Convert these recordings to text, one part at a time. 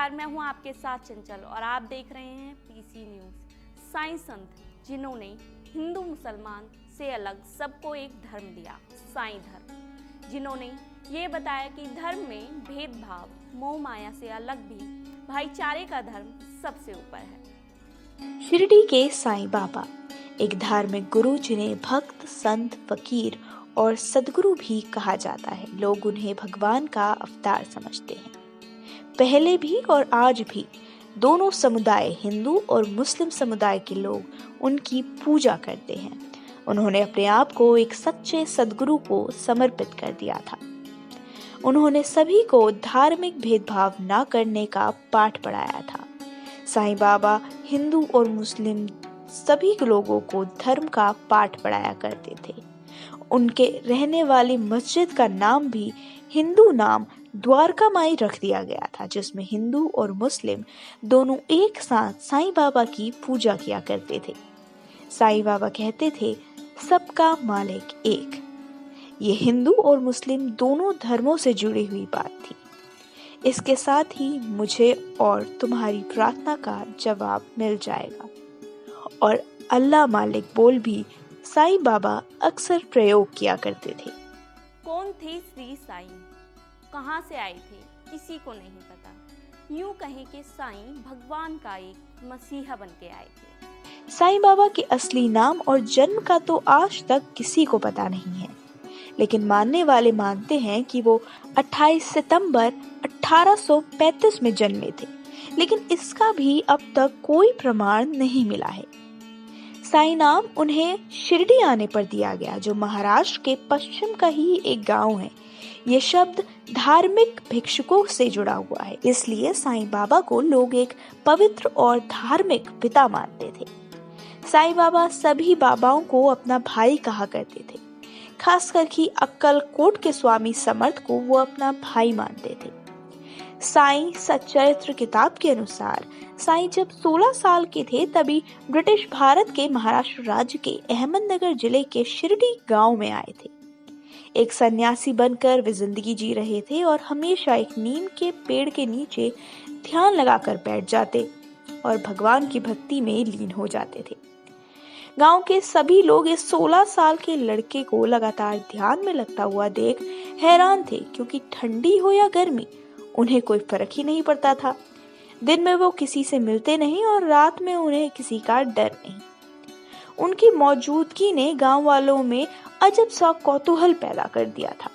नमस्कार, मैं हूं आपके साथ चंचल और आप देख रहे हैं पीसी न्यूज़। साईं संत जिन्होंने हिंदू मुसलमान से अलग सबको एक धर्म दिया, साईं धर्म, जिन्होंने ये बताया कि धर्म में भेदभाव, मोह माया से अलग भी भाईचारे का धर्म सबसे ऊपर है। शिरडी के साईं बाबा एक धार्मिक गुरु जिन्हें भक्त, संत, फकीर और सदगुरु भी कहा जाता है। लोग उन्हें भगवान का अवतार समझते हैं। पहले भी और आज भी दोनों समुदाय, हिंदू और मुस्लिम समुदाय के लोग उनकी पूजा करते हैं। उन्होंने अपने आप को एक सच्चे सदगुरु को समर्पित कर दिया था। उन्होंने सभी को धार्मिक भेदभाव न करने का पाठ पढ़ाया था। साईं बाबा हिंदू और मुस्लिम सभी लोगों को धर्म का पाठ पढ़ाया करते थे। उनके रहने वाली मस्जिद का नाम भी हिंदू नाम द्वारका माई रख दिया गया था, जिसमें हिंदू और मुस्लिम दोनों एक साथ साईं बाबा की पूजा किया करते थे। साईं बाबा कहते थे, सबका मालिक एक। ये हिंदू और मुस्लिम दोनों धर्मों से जुड़ी हुई बात थी। इसके साथ ही मुझे और तुम्हारी प्रार्थना का जवाब मिल जाएगा। और अल्लाह मालिक बोल भी साईं बाबा अक्सर प्रयोग किया करते थे। कौन थे श्री साईं, कहाँ से आए थे, किसी को नहीं पता। यूं कहें कि साईं भगवान का एक मसीहा बन के आए थे। साईं बाबा के असली नाम और जन्म का तो आज तक किसी को पता नहीं है, लेकिन मानने वाले मानते हैं कि वो 28 सितंबर 1835 में जन्मे थे, लेकिन इसका भी अब तक कोई प्रमाण नहीं मिला है। साईं नाम उन्हें शिरडी आने पर दिया गया, जो महाराष्ट्र के पश्चिम का ही एक गांव है। ये शब्द धार्मिक भिक्षुकों से जुड़ा हुआ है, इसलिए साईं बाबा को लोग एक पवित्र और धार्मिक पिता मानते थे। साईं बाबा सभी बाबाओं को अपना भाई कहा करते थे। खासकर कि अक्कलकोट के स्वामी समर्थ को वो अपना भाई मानते थे। साईं सच्चरित्र किताब के अनुसार साईं जब 16 साल के थे तभी ब्रिटिश भारत के महाराष्ट्र राज्य के अहमदनगर जिले के शिरडी गांव में आए थे। एक सन्यासी बनकर वे जिंदगी जी रहे थे और हमेशा एक नीम के पेड़ के नीचे ध्यान लगाकर बैठ जाते और भगवान की भक्ति में लीन हो जाते थे। गांव के सभी लोग इस 16 साल के लड़के को लगातार ध्यान में लगता हुआ देख हैरान थे, क्योंकि ठंडी हो या गर्मी उन्हें कोई फर्क ही नहीं पड़ता था। दिन में वो किसी से मिलते नहीं और रात में उन्हें किसी का डर नहीं। उनकी मौजूदगी ने गांव वालों में अजब सा कौतूहल पैदा कर दिया था।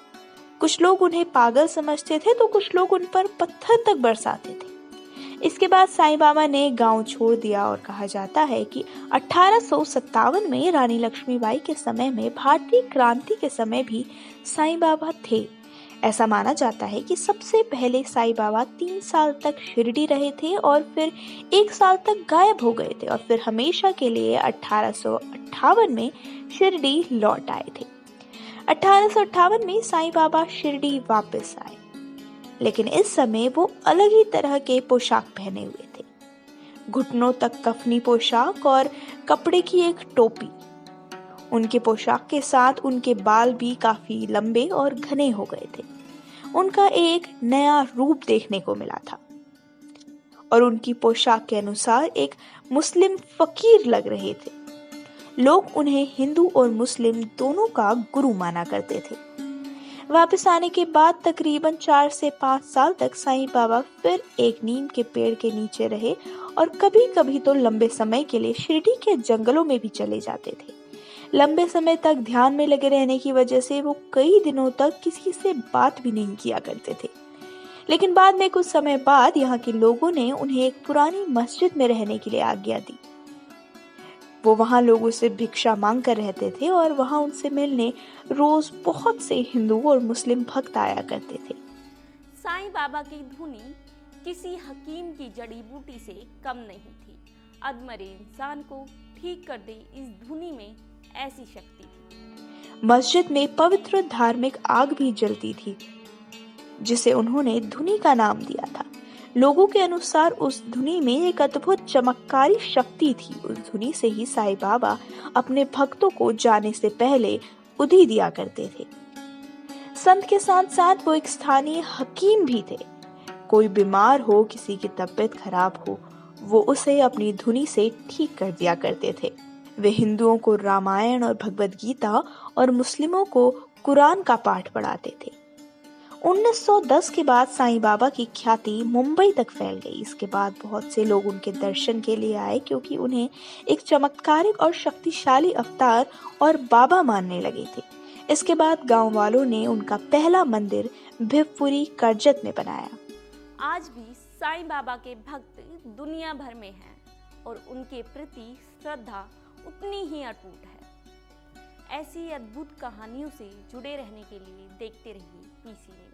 कुछ लोग उन्हें पागल समझते थे तो कुछ लोग उन पर पत्थर तक बरसाते थे। इसके बाद साईं बाबा ने गांव छोड़ दिया और कहा जाता है कि 1857 में रानी लक्ष्मीबाई के समय में भारतीय क्रांति के समय भी साईं बाबा थे। ऐसा माना जाता है कि सबसे पहले साईं बाबा 3 साल तक शिरडी रहे थे और फिर 1 साल तक गायब हो गए थे और फिर हमेशा के लिए 1858 में शिरडी लौट आए थे। 1858 में साईं बाबा शिरडी वापस आए, लेकिन इस समय वो अलग ही तरह के पोशाक पहने हुए थे। घुटनों तक कफनी पोशाक और कपड़े की एक टोपी। उनके पोशाक के साथ उनके बाल भी काफी लंबे और घने हो गए थे। उनका एक नया रूप देखने को मिला था और उनकी पोशाक के अनुसार एक मुस्लिम फकीर लग रहे थे। लोग उन्हें हिंदू और मुस्लिम दोनों का गुरु माना करते थे। वापस आने के बाद तकरीबन 4 से 5 साल तक साईं बाबा फिर एक नीम के पेड़ के नीचे रहे और कभी कभी तो लंबे समय के लिए शिरडी के जंगलों में भी चले जाते थे। लंबे समय तक ध्यान में लगे रहने की वजह से वो कई दिनों तक किसी से बात भी नहीं किया करते थे। लेकिन बाद में कुछ समय बाद यहाँ के लोगों ने उन्हें एक पुरानी मस्जिद में रहने के लिए आज्ञा दी। वो वहाँ लोगों से भिक्षा मांग कर रहते थे और वहाँ उनसे मिलने रोज बहुत से हिंदू और मुस्लिम भक्त आया करते थे। साईं बाबा की धुनी किसी हकीम की जड़ी बूटी से कम नहीं थी। अधमरे इंसान को ठीक कर दे, इस धुनी में ऐसी शक्ति थी। मस्जिद में पवित्र धार्मिक आग भी जलती थी, जिसे उन्होंने धुनी का नाम दिया था। लोगों के अनुसार उस धुनी में एक अद्भुत चमत्कारी शक्ति थी। उस धुनी से ही साईं बाबा अपने भक्तों को जाने से पहले उधी दिया करते थे। संत के साथ साथ वो एक स्थानीय हकीम भी थे। कोई बीमार हो, किसी की तबीयत खराब हो, वो उसे अपनी धुनी से ठीक कर दिया करते थे। वे हिंदुओं को रामायण और भगवद गीता और मुस्लिमों को कुरान का पाठ पढ़ाते थे। 1910 के बाद साईं बाबा की ख्याति मुंबई तक फैल गई। इसके बाद बहुत से लोग उनके दर्शन के लिए आए, क्योंकि उन्हें एक चमत्कारिक और शक्तिशाली अवतार और बाबा मानने लगे थे। इसके बाद गांव वालों ने उनका पहला मंदिर भिवपुरी करजत में बनाया। आज भी साईं बाबा के भक्त दुनिया भर में हैं और उनके प्रति श्रद्धा उतनी ही अटूट है। ऐसी अद्भुत कहानियों से जुड़े रहने के लिए देखते रहिए पीसी न्यूज़।